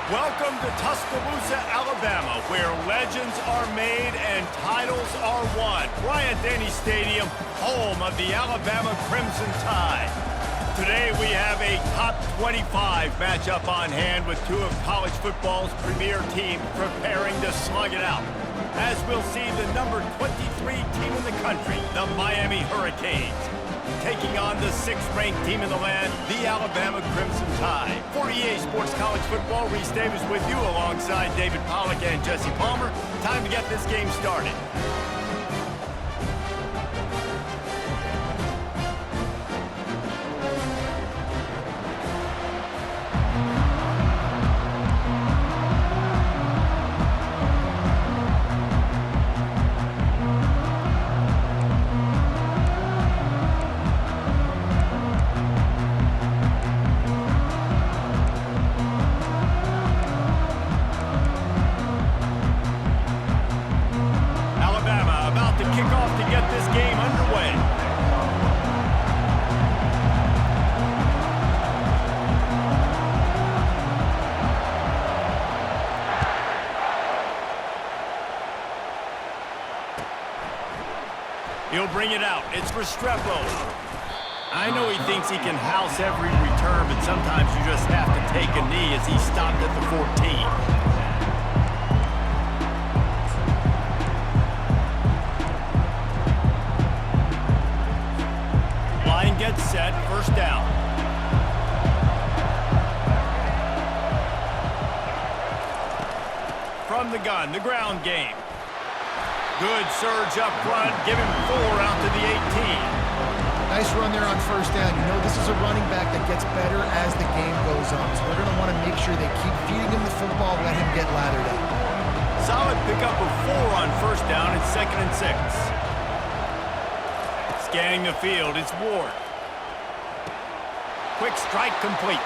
Welcome to Tuscaloosa, Alabama, where legends are made and titles are won. Bryant-Denny Stadium, home of the Alabama Crimson Tide. Today we have a top 25 matchup on hand with two of college football's premier teams preparing to slug it out. As we'll see the number 23 team in the country, the Miami Hurricanes, taking on the 6th-ranked team in the land, the Alabama Crimson Tide. For EA Sports College Football, Reese Davis with you alongside David Pollack and Jesse Palmer. Time to get this game started. He'll bring it out. It's Restrepo. I know he thinks he can house every return, but sometimes you just have to take a knee as he stopped at the 14. Line gets set. First down. From the gun, the ground game. Good surge up front, give him 4 out to the 18. Nice run there on first down. You know this is a running back that gets better as the game goes on. So they're going to want to make sure they keep feeding him the football, let him get lathered up. Solid pickup of 4 on first down. It's 2nd and 6. Scanning the field, it's Ward. Quick strike complete.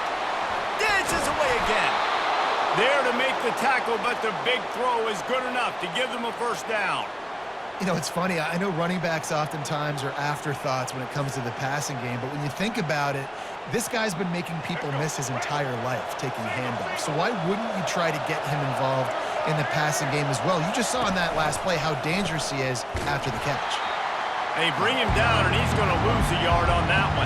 Dances away again. There to make the tackle, but the big throw is good enough to give them a first down. You know, it's funny. I know running backs oftentimes are afterthoughts when it comes to the passing game, but when you think about it, this guy's been making people miss his entire life taking handoffs. So why wouldn't you try to get him involved in the passing game as well? You just saw in that last play how dangerous he is after the catch. They bring him down, and he's going to lose a yard on that one.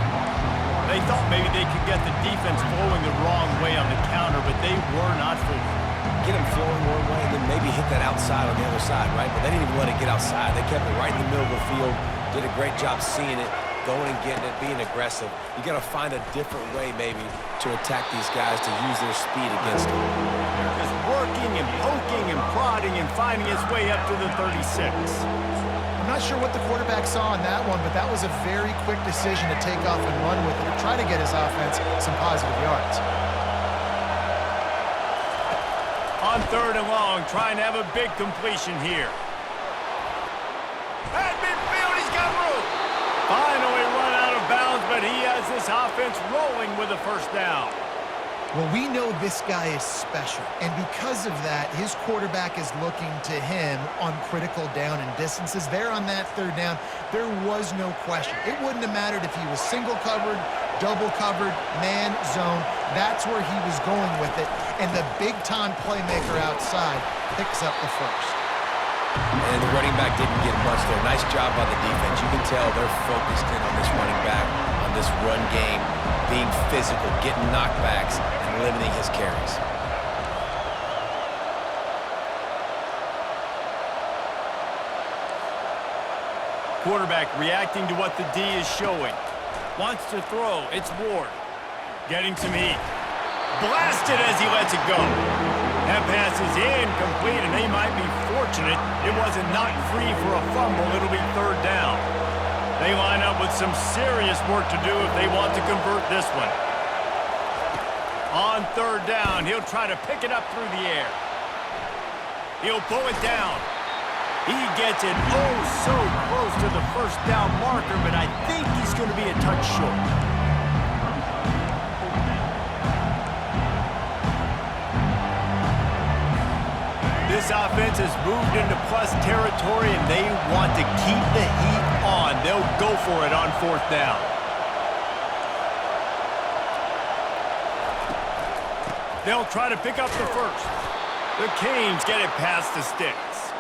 They thought maybe they could get the defense flowing the wrong way on the counter, but they were not fooled. Get him flowing one way and then maybe hit that outside on the other side, right? But they didn't even let it get outside. They kept it right in the middle of the field, did a great job seeing it, going and getting it, being aggressive. You got to find a different way maybe to attack these guys to use their speed against them. Just working and poking and prodding and finding his way up to the 36. I'm not sure what the quarterback saw on that one, but that was a very quick decision to take off and run with it, to try to get his offense some positive yards. On 3rd and long, trying to have a big completion here. At midfield, he's got room. Finally run out of bounds, but he has this offense rolling with a first down. Well, we know this guy is special, and because of that, his quarterback is looking to him on critical down and distances. There on that 3rd down, there was no question. It wouldn't have mattered if he was single covered, double covered, man, zone. That's where he was going with it, and the big-time playmaker outside picks up the first. And the running back didn't get much there. Nice job by the defense. You can tell they're focused in on this running back, on this run game, being physical, getting knockbacks, and limiting his carries. Quarterback reacting to what the D is showing. Wants to throw. It's Ward. Getting some heat. Blasted as he lets it go. That pass is incomplete, and they might be fortunate it wasn't knocked free for a fumble. It'll be 3rd down. They line up with some serious work to do if they want to convert this one. On 3rd down, he'll try to pick it up through the air. He'll pull it down. He gets it oh so close to the first down marker, but I think he's going to be a touch short. This offense has moved into plus territory, and they want to keep the heat on. They'll go for it on 4th down. They'll try to pick up the first. The Canes get it past the sticks.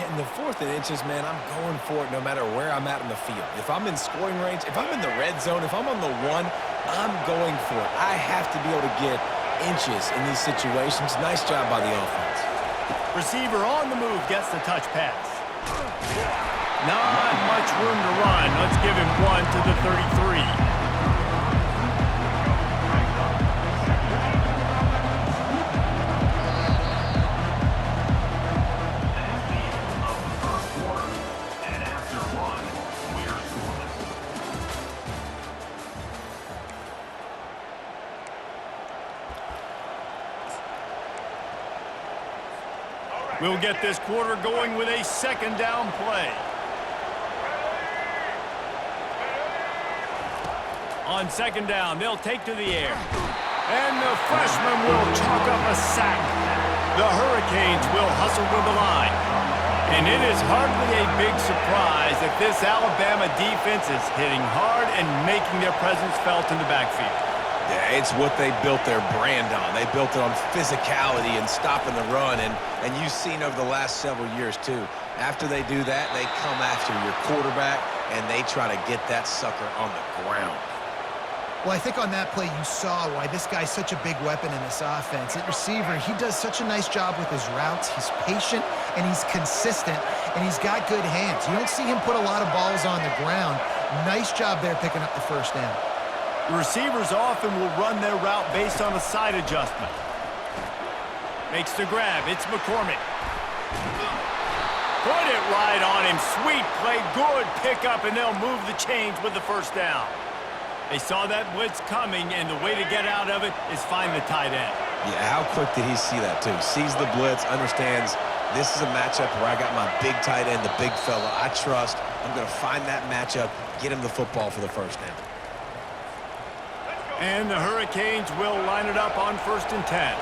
In the 4th and inches, man, I'm going for it no matter where I'm at in the field. If I'm in scoring range, if I'm in the red zone, if I'm on the 1, I'm going for it. I have to be able to get inches in these situations. Nice job by the offense. Receiver on the move gets the touch pass. Not much room to run. Let's give him 1 to the 33. We'll get this quarter going with a 2nd down play. On 2nd down, they'll take to the air. And the freshman will chalk up a sack. The Hurricanes will hustle to the line. And it is hardly a big surprise that this Alabama defense is hitting hard and making their presence felt in the backfield. Yeah, it's what they built their brand on. They built it on physicality and stopping the run, and you've seen over the last several years, too. After they do that, they come after your quarterback, and they try to get that sucker on the ground. Well, I think on that play you saw why this guy's such a big weapon in this offense. At receiver, he does such a nice job with his routes. He's patient, and he's consistent, and he's got good hands. You don't see him put a lot of balls on the ground. Nice job there picking up the 1st down. The receivers often will run their route based on a side adjustment. Makes the grab. It's McCormick. Put it right on him. Sweet play. Good pickup, and they'll move the chains with the 1st down. They saw that blitz coming, and the way to get out of it is find the tight end. Yeah, how quick did he see that, too? Sees the blitz, understands this is a matchup where I got my big tight end, the big fella I trust. I'm going to find that matchup, get him the football for the 1st down. And the Hurricanes will line it up on 1st and 10.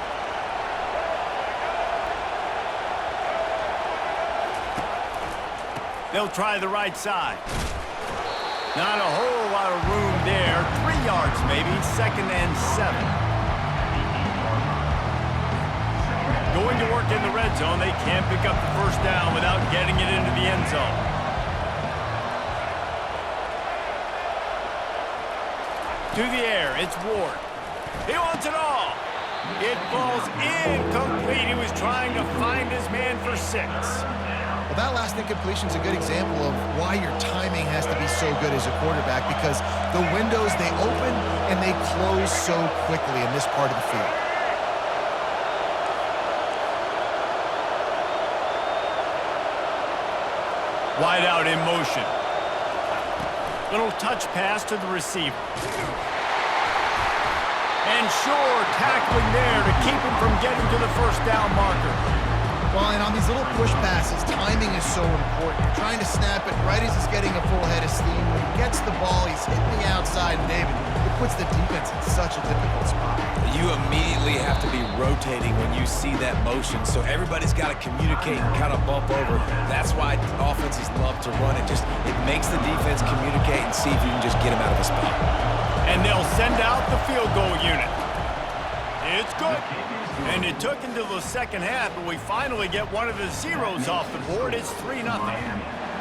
They'll try the right side. Not a whole lot of room there. 3 yards maybe, 2nd and 7. Going to work in the red zone. They can't pick up the 1st down without getting it into the end zone. To the air, it's Ward. He wants it all. It falls incomplete. He was trying to find his man for 6. Well, that last incompletion is a good example of why your timing has to be so good as a quarterback, because the windows, they open and they close so quickly in this part of the field. Wide out in motion. Little touch pass to the receiver. And sure, tackling there to keep him from getting to the 1st down marker. Well, and on these little push passes, timing is so important. You're trying to snap it right as he's getting a full head of steam. When he gets the ball, he's hitting the outside, and David, it puts the defense in such a difficult spot. You immediately have to be rotating when you see that motion, so everybody's got to communicate and kind of bump over. That's why offenses love to run it. It makes the defense communicate and see if you can just get him out of a spot. And they'll send out the field goal unit. It's good. And it took until the 2nd half, but we finally get one of the zeros off the board. It's 3-0.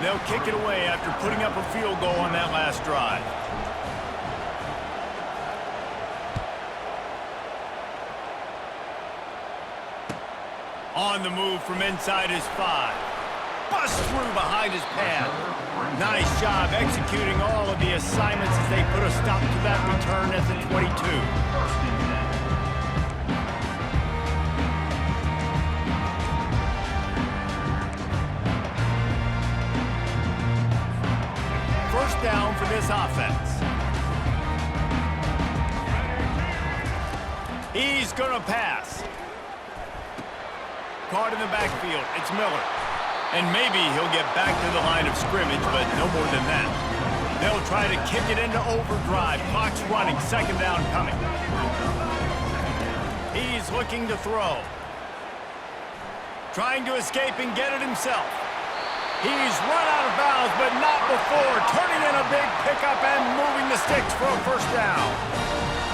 They'll kick it away after putting up a field goal on that last drive. On the move from inside his 5. Bust through behind his pad. Nice job executing all of the assignments as they put a stop to that return at the 22. Down for this offense. He's gonna pass. Caught in the backfield. It's Miller. And maybe he'll get back to the line of scrimmage, but no more than that. They'll try to kick it into overdrive. Clock's running. 2nd down coming. He's looking to throw. Trying to escape and get it himself. He's run out of bounds, but not before. Turning in a big pickup and moving the sticks for a 1st down.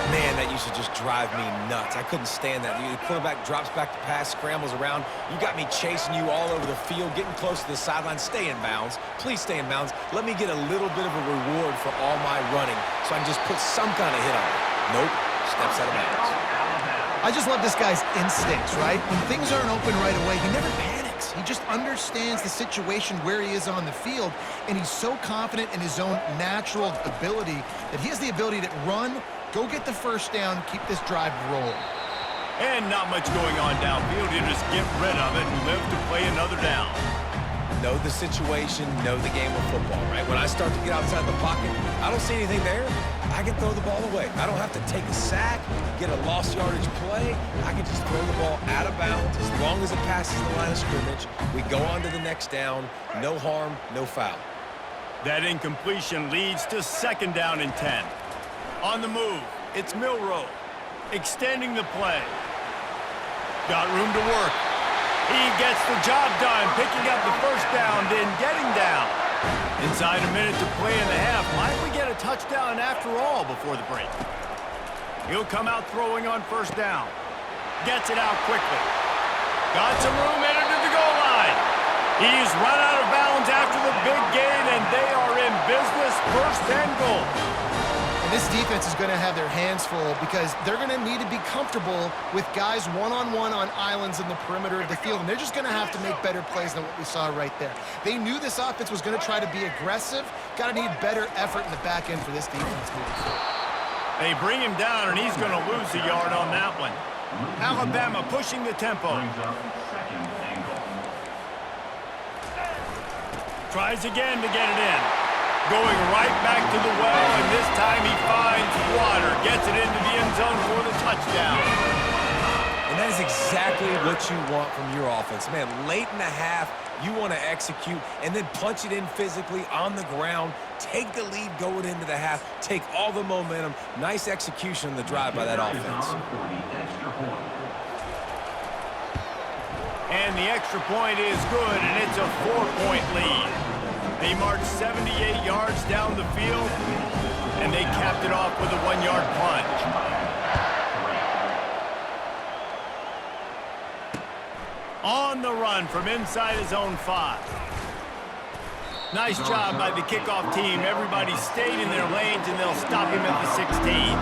Man, that used to just drive me nuts. I couldn't stand that. The quarterback drops back to pass, scrambles around. You got me chasing you all over the field, getting close to the sideline. Stay in bounds. Please stay in bounds. Let me get a little bit of a reward for all my running so I can just put some kind of hit on it. Nope. Steps out of bounds. I just love this guy's instincts, right? When things aren't open right away, he never panics. He just understands the situation where he is on the field, and he's so confident in his own natural ability that he has the ability to run, go get the first down, keep this drive rolling. And not much going on downfield. You just get rid of it and live to play another down. Know the situation, know the game of football, right? When I start to get outside the pocket, I don't see anything there, I can throw the ball away. I don't have to take a sack, get a lost yardage play. I can just throw the ball out of bounds as long as it passes the line of scrimmage. We go on to the next down. No harm, no foul. That incompletion leads to 2nd down and 10. On the move, it's Milroe, extending the play. Got room to work. He gets the job done, picking up the first down, then getting down. Inside a minute to play in the half. Might we get a touchdown after all before the break? He'll come out throwing on 1st down. Gets it out quickly. Got some room, headed to the goal line. He's run out of bounds after the big gain, and they are in business. 1st and goal. And this defense is going to have their hands full because they're going to need to be comfortable with guys one-on-one on islands in the perimeter of the field, and they're just going to have to make better plays than what we saw right there. They knew this offense was going to try to be aggressive. Got to need better effort in the back end for this defense moving forward. They bring him down, and he's going to lose a yard on that one. Alabama pushing the tempo. Tries again to get it in. Going right back to the well, and this time he finds water. Gets it into the end zone for the touchdown. And that is exactly what you want from your offense. Man, late in the half, you want to execute and then punch it in physically on the ground. Take the lead going into the half. Take all the momentum. Nice execution on the drive by that offense. And the extra point is good, and it's a 4-point lead. They marched 78 yards down the field, and they capped it off with a 1-yard plunge. On the run from inside his own 5. Nice job by the kickoff team. Everybody stayed in their lanes, and they'll stop him at the 16.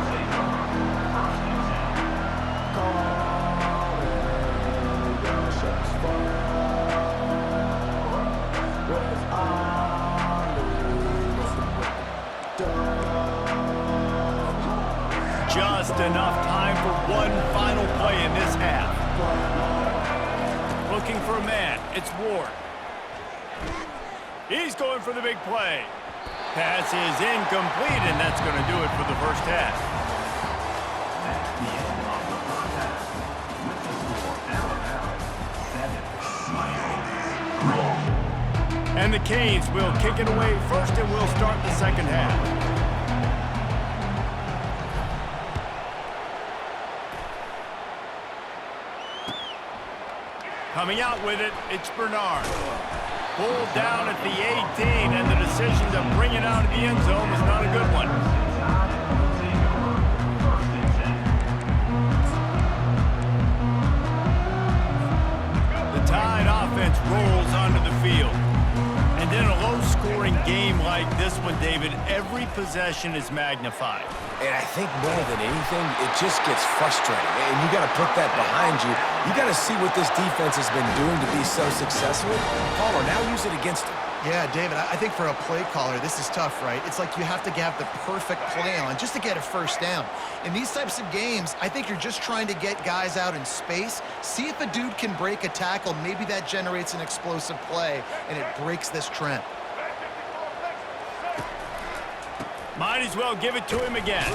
Just enough time for one final play in this half. Looking for a man. It's Ward. He's going for the big play. Pass is incomplete, and that's going to do it for the first half. And the Canes will kick it away first, and we'll start the second half. Coming out with it, it's Bernard. Pulled down at the 18, and the decision to bring it out of the end zone was not a good one. The Tide offense rolls onto the field. And in a low-scoring game like this one, David, every possession is magnified. And I think more than anything, it just gets frustrating. And you got to put that behind you. You got to see what this defense has been doing to be so successful. Caller, now use it against them. Yeah, David, I think for a play caller, this is tough, right? It's like you have to have the perfect play on just to get a first down. In these types of games, I think you're just trying to get guys out in space, see if a dude can break a tackle. Maybe that generates an explosive play, and it breaks this trend. Might as well give it to him again.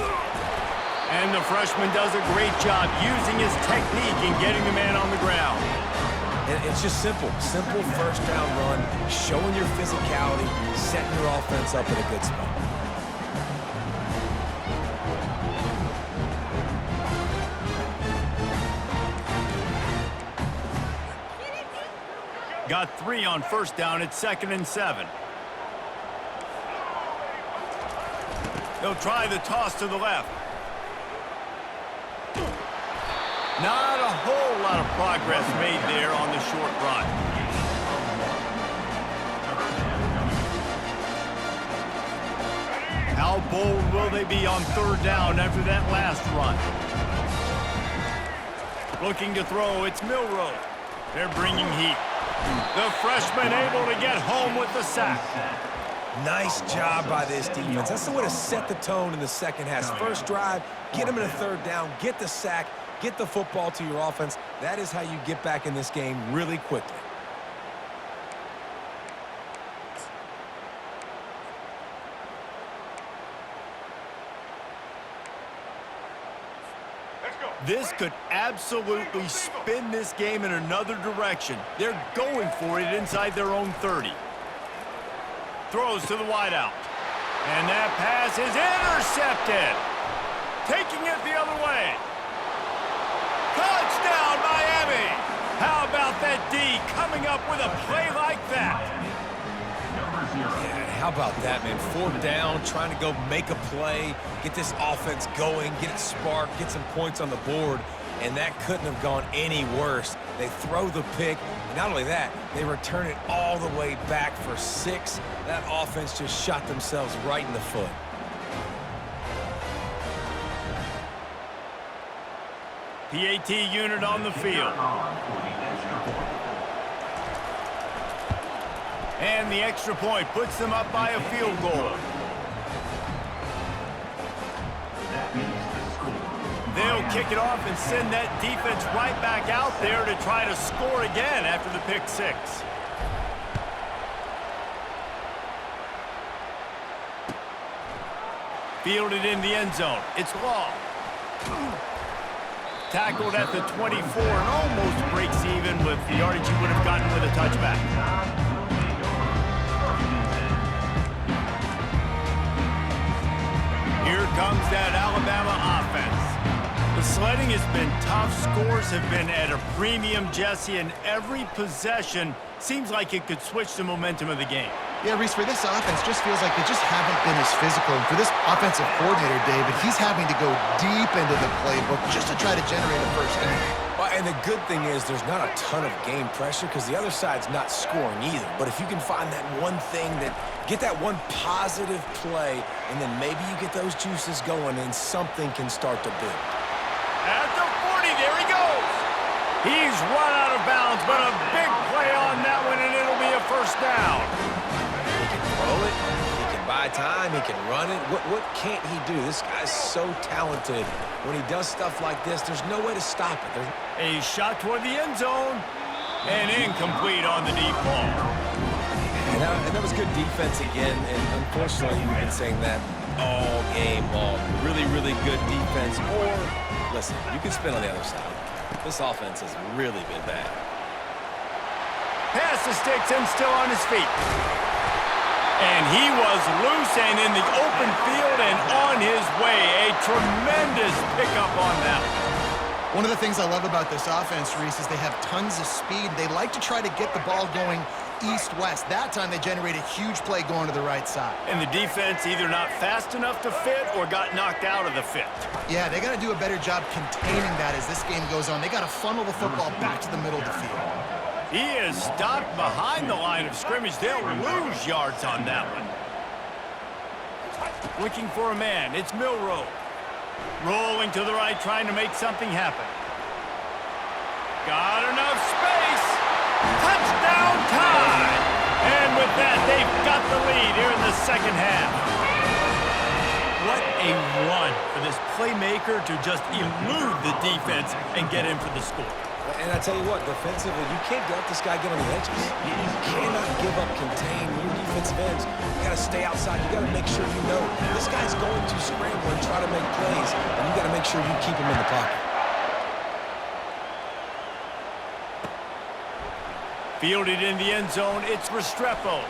And the freshman does a great job using his technique and getting the man on the ground. And it's just simple first down run, showing your physicality, setting your offense up in a good spot. Got 3 on first down. It's 2nd and 7. They'll try the toss to the left. Not a whole lot of progress made there on the short run. How bold will they be on third down after that last run? Looking to throw, it's Milroe. They're bringing heat. The freshman able to get home with the sack. Nice job by this defense. That's the way to set the tone in the second half. First drive, get them in a third down, get the sack, get the football to your offense. That is how you get back in this game really quickly. This could absolutely spin this game in another direction. They're going for it inside their own 30. Throws to the wideout. And that pass is intercepted. Taking it the other way. Touchdown, Miami! How about that D coming up with a play like that? Yeah, how about that, man? Fourth down, trying to go make a play, get this offense going, get it sparked, get some points on the board, and that couldn't have gone any worse. They throw the pick, and not only that, they return it all the way back for 6. That offense just shot themselves right in the foot. PAT unit on the field. And the extra point puts them up by a field goal. They'll kick it off and send that defense right back out there to try to score again after the pick 6. Fielded in the end zone. It's Law. Tackled at the 24 and almost breaks even with the yardage he would have gotten with a touchback. Here comes that Alabama offense. The sledding has been tough. Scores have been at a premium, Jesse, and every possession seems like it could switch the momentum of the game. Yeah, Reese, for this offense, just feels like they just haven't been as physical. And for this offensive coordinator, David, he's having to go deep into the playbook just to try to generate a first down. Well, and the good thing is there's not a ton of game pressure because the other side's not scoring either. But if you can find that one thing that get that one positive play, and then maybe you get those juices going and something can start to build. At the 40, there he goes. He's run out of bounds, but a big play on that one, and it'll be a first down. He can throw it, he can buy time, he can run it. What can't he do? This guy's so talented. When he does stuff like this, there's no way to stop it. A shot toward the end zone, and incomplete on the deep ball. And that was good defense again, and unfortunately, we've been saying that all game long. Really, really good defense. Or, listen, you can spin on the other side. This offense has really been bad. Pass the sticks and still on his feet. And he was loose and in the open field and on his way. A tremendous pickup on that. One of the things I love about this offense, Reese, is they have tons of speed. They like to try to get the ball going east-west. That time they generate a huge play going to the right side. And the defense either not fast enough to fit or got knocked out of the fit. Yeah, they got to do a better job containing that as this game goes on. They got to funnel the football back to the middle of the field. He is stopped behind the line of scrimmage. They'll lose yards on that one. Looking for a man. It's Milroe. Rolling to the right, trying to make something happen. Got enough space. Touchdown time. And with that, they've got the lead here in the second half. What a run for this playmaker to just elude the defense and get in for the score. And I tell you what, defensively, you can't let this guy get on the edges. You cannot give up contain your defensive ends. You got to stay outside. You got to make sure you know this guy's going to scramble and try to make plays, and you got to make sure you keep him in the pocket. Fielded in the end zone, it's Restrepo.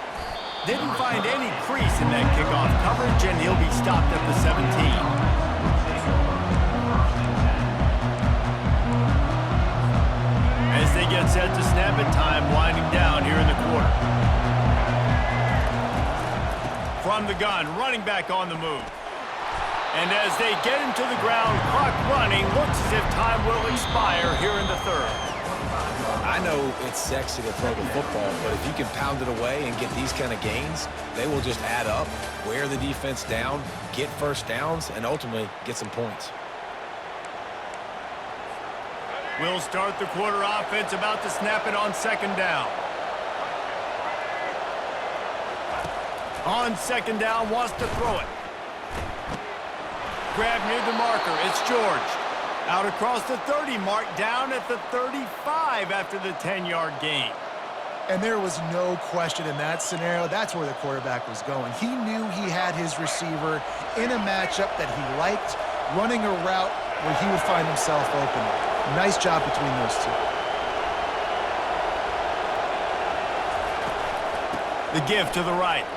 Didn't find any crease in that kickoff coverage, and he'll be stopped at the 17. As they get set to snap it, time winding down here in the quarter. From the gun, running back on the move. And as they get into the ground, clock running, looks as if time will expire here in the third. I know it's sexy to throw the football, but if you can pound it away and get these kind of gains, they will just add up, wear the defense down, get first downs, and ultimately get some points. We'll start the quarter offense, about to snap it on second down. On second down, wants to throw it. Grab near the marker, it's George. Out across the 30 mark, down at the 35 after the 10-yard gain. And there was no question in that scenario. That's where the quarterback was going. He knew he had his receiver in a matchup that he liked, running a route where he would find himself open. Nice job between those two. The give to the right.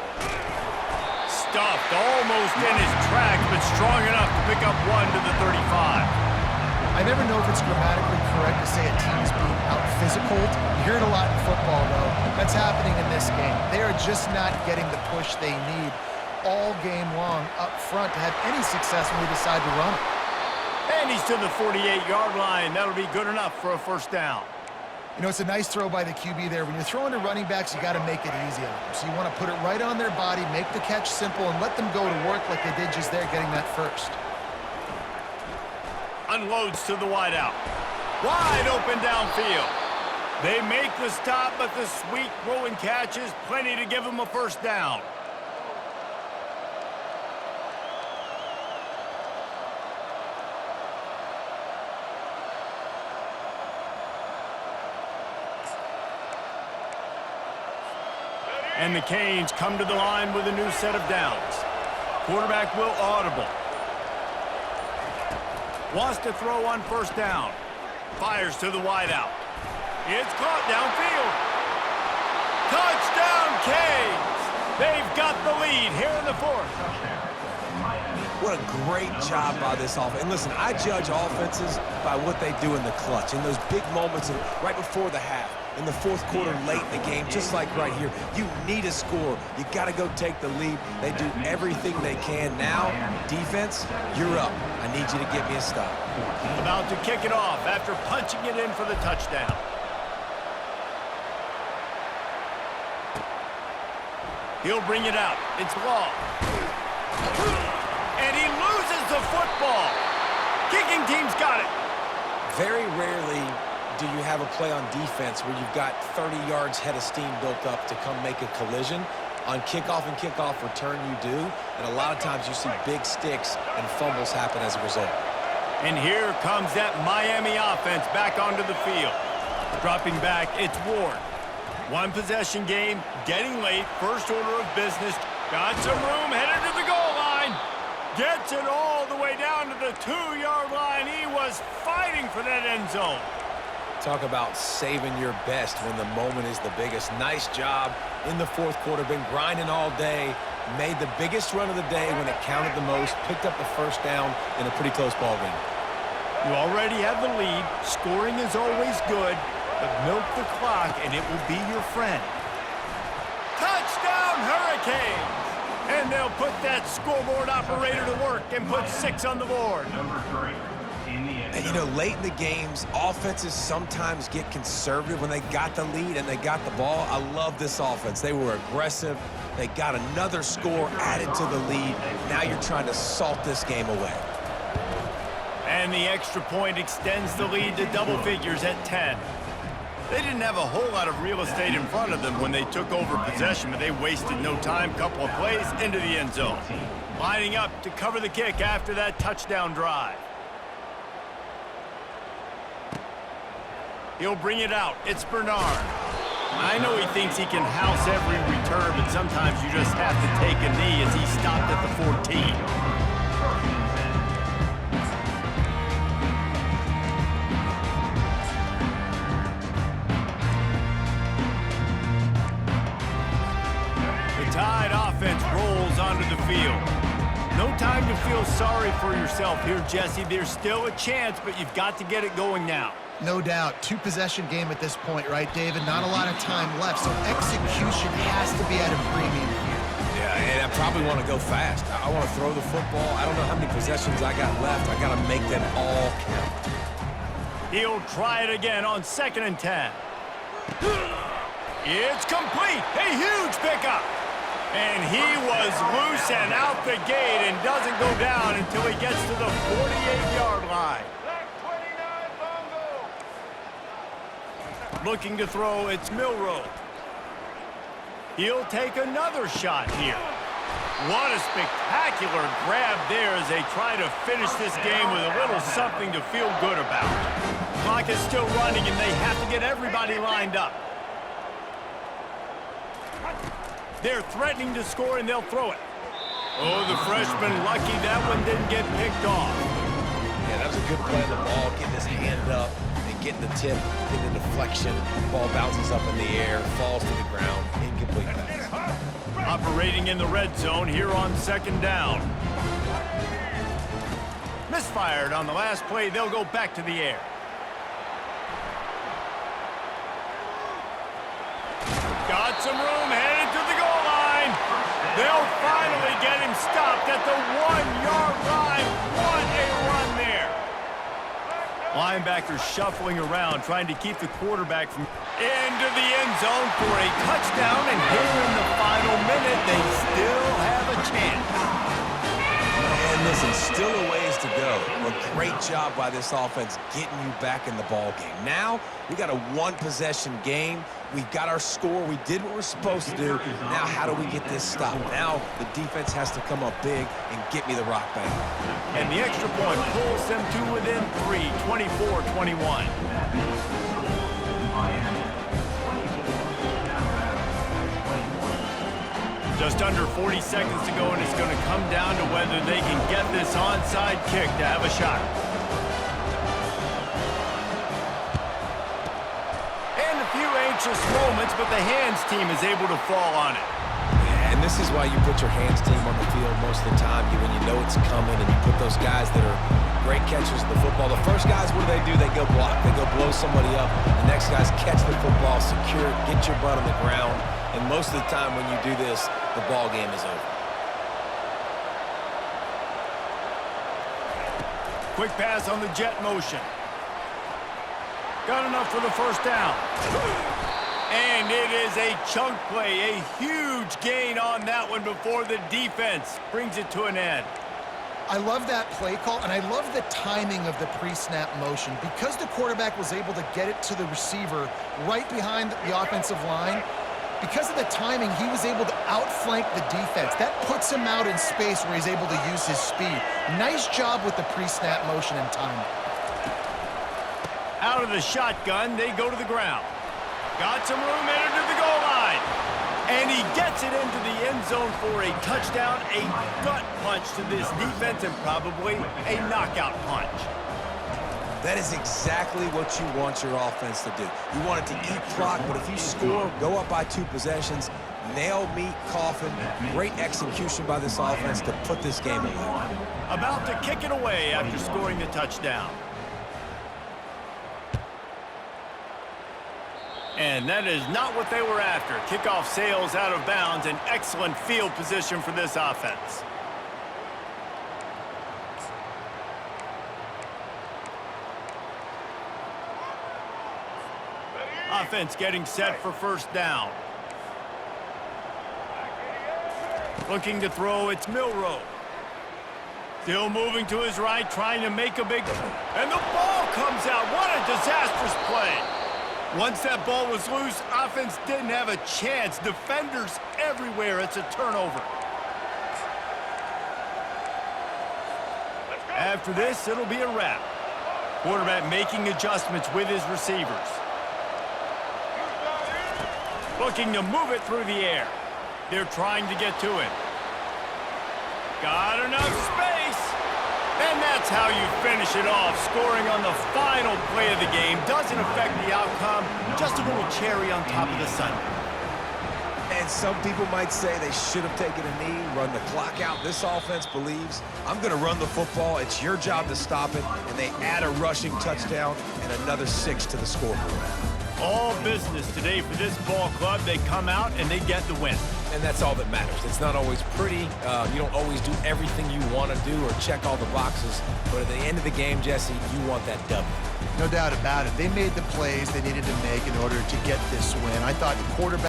Stuffed almost in his tracks, but strong enough to pick up one to the 35. I never know if it's grammatically correct to say a team's being out-physicaled. You hear it a lot in football, though. That's happening in this game. They are just not getting the push they need all game long up front to have any success when they decide to run it. And he's to the 48-yard line. That'll be good enough for a first down. You know, it's a nice throw by the QB there. When you're throwing to running backs, you got to make it easy on them. So you want to put it right on their body, make the catch simple, and let them go to work like they did just there, getting that first. Unloads to the wideout. Wide open downfield. They make the stop, but the sweet throw and catch is plenty to give them a first down. And the Canes come to the line with a new set of downs. Quarterback will audible. Wants to throw on first down. Fires to the wideout. It's caught downfield. Touchdown, Canes! They've got the lead here in the fourth. What a great job by this offense. And listen, I judge offenses by what they do in the clutch, in those big moments right before the half, in the fourth quarter, late in the game, just like right here. You need a score. You got to go take the lead. They do everything they can. Now, defense, you're up. I need you to get me a stop. About to kick it off after punching it in for the touchdown. He'll bring it out. It's Law. And he loses the football. Kicking team's got it. Very rarely do you have a play on defense where you've got 30 yards head of steam built up to come make a collision. On kickoff and kickoff return, you do. And a lot of times you see big sticks and fumbles happen as a result. And here comes that Miami offense back onto the field. Dropping back, it's Ward. One possession game, getting late, first order of business. Got some room, headed to the goal line. Gets it all the way down to the 2-yard line. He was fighting for that end zone. Talk about saving your best when the moment is the biggest. Nice job in the fourth quarter. Been grinding all day. Made the biggest run of the day when it counted the most. Picked up the first down in a pretty close ball game. You already have the lead. Scoring is always good. But milk the clock and it will be your friend. Touchdown, Hurricanes! And they'll put that scoreboard operator to work and put 6 on the board. And, you know, late in the games, offenses sometimes get conservative when they got the lead and they got the ball. I love this offense. They were aggressive. They got another score added to the lead. Now you're trying to salt this game away. And the extra point extends the lead to double figures at 10. They didn't have a whole lot of real estate in front of them when they took over possession, but they wasted no time. Couple of plays into the end zone. Lining up to cover the kick after that touchdown drive. He'll bring it out. It's Bernard. I know he thinks he can house every return, but sometimes you just have to take a knee as he stopped at the 14. Tide offense rolls onto the field. No time to feel sorry for yourself here, Jesse. There's still a chance, but you've got to get it going now. No doubt. 2-possession game at this point, right, David? Not a lot of time left, so execution has to be at a premium here. Yeah, And I probably want to go fast. I want to throw the football. I don't know how many possessions I got left. I got to make them all count. He'll try it again on 2nd and 10. It's complete. A huge pickup. And he was loose and out the gate and doesn't go down until he gets to the 48-yard line. Looking to throw, it's Milroe. He'll take another shot here. What a spectacular grab there as they try to finish this game with a little something to feel good about. Clock is still running and they have to get everybody lined up. They're threatening to score, and they'll throw it. Oh, the freshman lucky that one didn't get picked off. Yeah, that was a good play on the ball, getting his hand up and getting the tip, getting the deflection. Ball bounces up in the air, falls to the ground, incomplete pass. Operating in the red zone here on 2nd down. Misfired on the last play. They'll go back to the air. Got some room, headed to the goal line. They'll finally get him stopped at the 1-yard line. What a run there. Linebackers shuffling around, trying to keep the quarterback from into the end zone for a touchdown. And here in the final minute, they still have a chance. And listen, still a ways to go. A great job by this offense getting you back in the ball game. Now, we got a one-possession game. We got our score. We did what we're supposed to do. Now, how do we get this stopped? Now, the defense has to come up big and get me the rock back. And the extra point pulls them to within 3, 24-21. Just under 40 seconds to go, and it's going to come down to whether they can get this onside kick to have a shot. And a few anxious moments, but the hands team is able to fall on it. And this is why you put your hands team on the field most of the time, when you know it's coming, and you put those guys that are great catchers of the football. The first guys, what do? They go block. They go blow somebody up. The next guys catch the football, secure it, get your butt on the ground. And most of the time when you do this, the ball game is over. Quick pass on the jet motion. Got enough for the first down. And it is a chunk play, a huge gain on that one before the defense brings it to an end. I love that play call, and I love the timing of the pre-snap motion. Because the quarterback was able to get it to the receiver right behind the offensive line, because of the timing, he was able to outflank the defense. That puts him out in space where he's able to use his speed. Nice job with the pre-snap motion and timing. Out of the shotgun, they go to the ground. Got some room, entered to the goal line. And he gets it into the end zone for a touchdown, a gut punch to this defense, and probably a knockout punch. That is exactly what you want your offense to do. You want it to eat clock, but if you score, go up by 2 possessions, nail meat coffin. Great execution by this offense to put this game away. About to kick it away after scoring the touchdown. And that is not what they were after. Kickoff sails out of bounds, an excellent field position for this offense. Offense getting set for first down. Looking to throw, it's Milroe. Still moving to his right, trying to make a big... And the ball comes out. What a disastrous play. Once that ball was loose, offense didn't have a chance. Defenders everywhere. It's a turnover. After this, it'll be a wrap. Quarterback making adjustments with his receivers. Looking to move it through the air. They're trying to get to it. Got enough space. And that's how you finish it off. Scoring on the final play of the game doesn't affect the outcome. Just a little cherry on top of the sundae. And some people might say they should have taken a knee, run the clock out. This offense believes, I'm going to run the football. It's your job to stop it. And they add a rushing touchdown and another 6 to the scoreboard. All business today for this ball club. They come out and they get the win. And that's all that matters. It's not always pretty. You don't always do everything you want to do or check all the boxes. But at the end of the game, Jesse, you want that W. No doubt about it. They made the plays they needed to make in order to get this win. I thought the quarterback